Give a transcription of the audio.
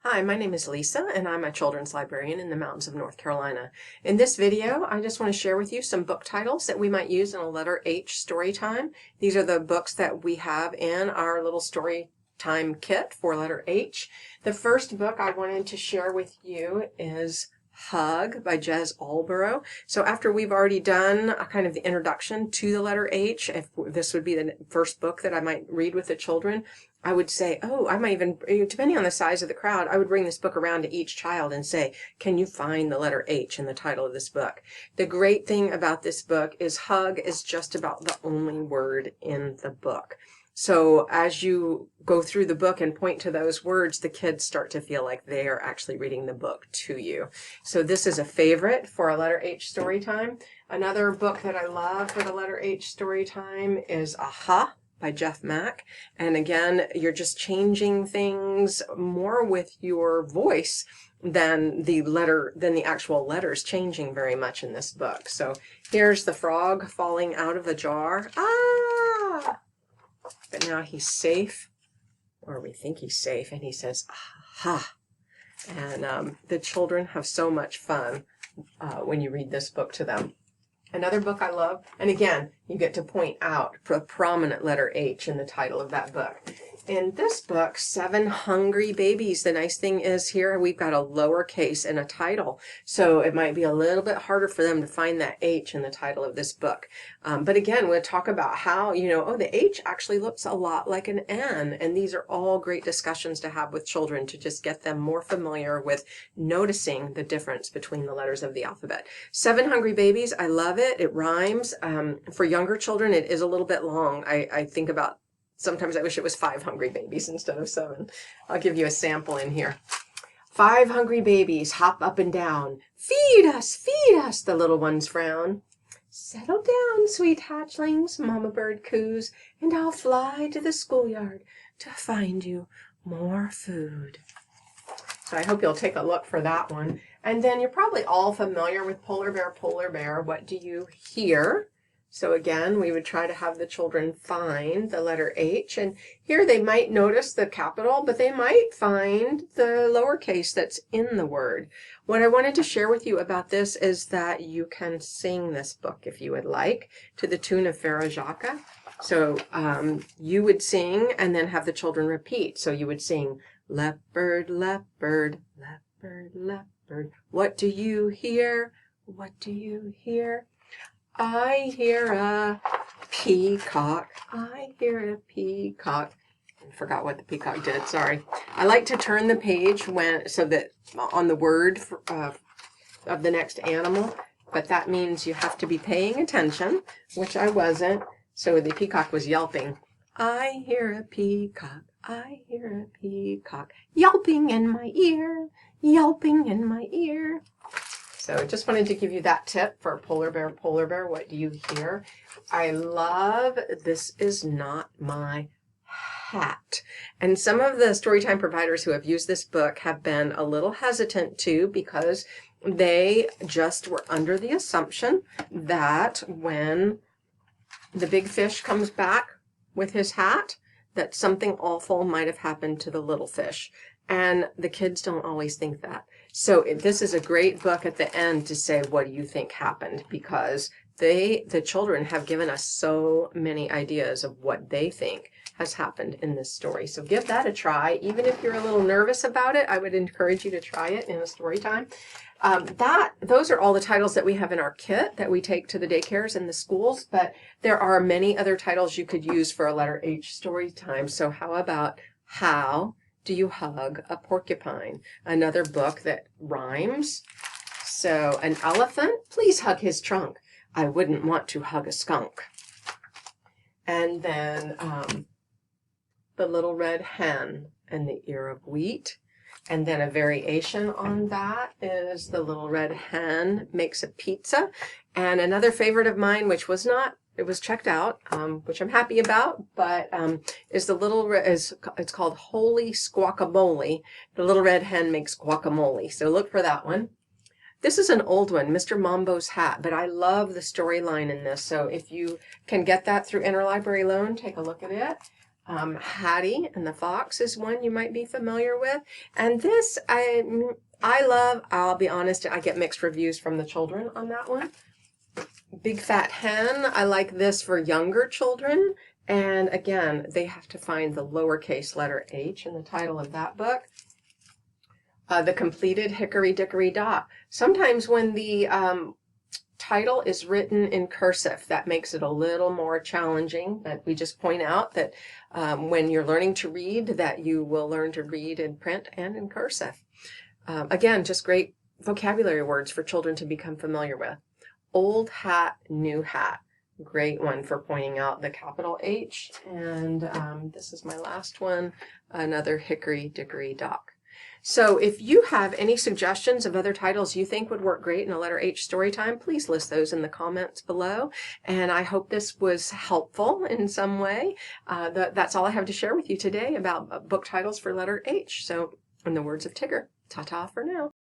Hi, my name is Lisa, and I'm a children's librarian in the mountains of North Carolina. In this video, I just want to share with you some book titles that we might use in a letter H story time. These are the books that we have in our little story time kit for letter H. The first book I wanted to share with you is Hug by Jez Alborough. So after we've already done a kind of the introduction to the letter H, if this would be the first book that I might read with the children, I would say, oh, I might even, depending on the size of the crowd, I would bring this book around to each child and say, can you find the letter H in the title of this book? The great thing about this book is hug is just about the only word in the book. So as you go through the book and point to those words, the kids start to feel like they are actually reading the book to you. So this is a favorite for a letter H story time. Another book that I love for the letter H story time is Aha by Jeff Mack. And again, you're just changing things more with your voice than the actual letters changing very much in this book. So here's the frog falling out of a jar. Ah! But now he's safe, or we think he's safe, and he says, aha. And the children have so much fun when you read this book to them. Another book I love, and again, you get to point out a prominent letter H in the title of that book. In this book, Seven Hungry Babies, the nice thing is here we've got a lowercase in a title, so it might be a little bit harder for them to find that H in the title of this book. But again, we'll talk about how, the H actually looks a lot like an N, and these are all great discussions to have with children to just get them more familiar with noticing the difference between the letters of the alphabet. Seven Hungry Babies, I love it. It rhymes. For younger children, it is a little bit long. I think about sometimes I wish it was 5 hungry babies instead of 7. I'll give you a sample in here. 5 hungry babies hop up and down. Feed us, the little ones frown. Settle down, sweet hatchlings, Mama Bird coos, and I'll fly to the schoolyard to find you more food. So I hope you'll take a look for that one. And then you're probably all familiar with Polar Bear, what do you hear? So again, we would try to have the children find the letter H, and here they might notice the capital, but they might find the lowercase that's in the word. What I wanted to share with you about this is that you can sing this book if you would like to the tune of Farajaka. So you would sing and then have the children repeat. So you would sing, leopard, leopard, leopard, leopard. What do you hear? What do you hear? I hear a peacock. I hear a peacock. I forgot what the peacock did. Sorry. I like to turn the page so that on the word of the next animal, but that means you have to be paying attention, which I wasn't. So the peacock was yelping. I hear a peacock. I hear a peacock yelping in my ear, yelping in my ear. So just wanted to give you that tip for Polar Bear, what do you hear? I love This Is Not My Hat. And some of the storytime providers who have used this book have been a little hesitant too, because they just were under the assumption that when the big fish comes back with his hat, that something awful might have happened to the little fish. And the kids don't always think that. So this is a great book at the end to say, what do you think happened? Because the children have given us so many ideas of what they think has happened in this story. So give that a try. Even if you're a little nervous about it, I would encourage you to try it in a story time. Those are all the titles that we have in our kit that we take to the daycares and the schools, but there are many other titles you could use for a letter H story time. So how about How Do You Hug a Porcupine? Another book that rhymes. So an elephant, please hug his trunk. I wouldn't want to hug a skunk. And then the little red hen and the ear of wheat. And then a variation on that is the little red hen makes a pizza. And another favorite of mine, which was not, it was checked out, which I'm happy about, but it's called Holy Squawkamole. The little red hen makes guacamole. So look for that one. This is an old one, Mr. Mambo's Hat, but I love the storyline in this. So if you can get that through Interlibrary Loan, take a look at it. Hattie and the Fox is one you might be familiar with. And this I love. I'll be honest, I get mixed reviews from the children on that one. Big Fat Hen, I like this for younger children. And again, they have to find the lowercase letter h in the title of that book. The Completed Hickory Dickory Dock. Sometimes when the title is written in cursive, that makes it a little more challenging, but we just point out that when you're learning to read, that you will learn to read in print and in cursive. Again, just great vocabulary words for children to become familiar with. Old Hat, New Hat. Great one for pointing out the capital H. And this is my last one, another Hickory Dickory Dock. So if you have any suggestions of other titles you think would work great in a letter H story time, please list those in the comments below. And I hope this was helpful in some way. That's all I have to share with you today about book titles for letter H. So in the words of Tigger, ta-ta for now.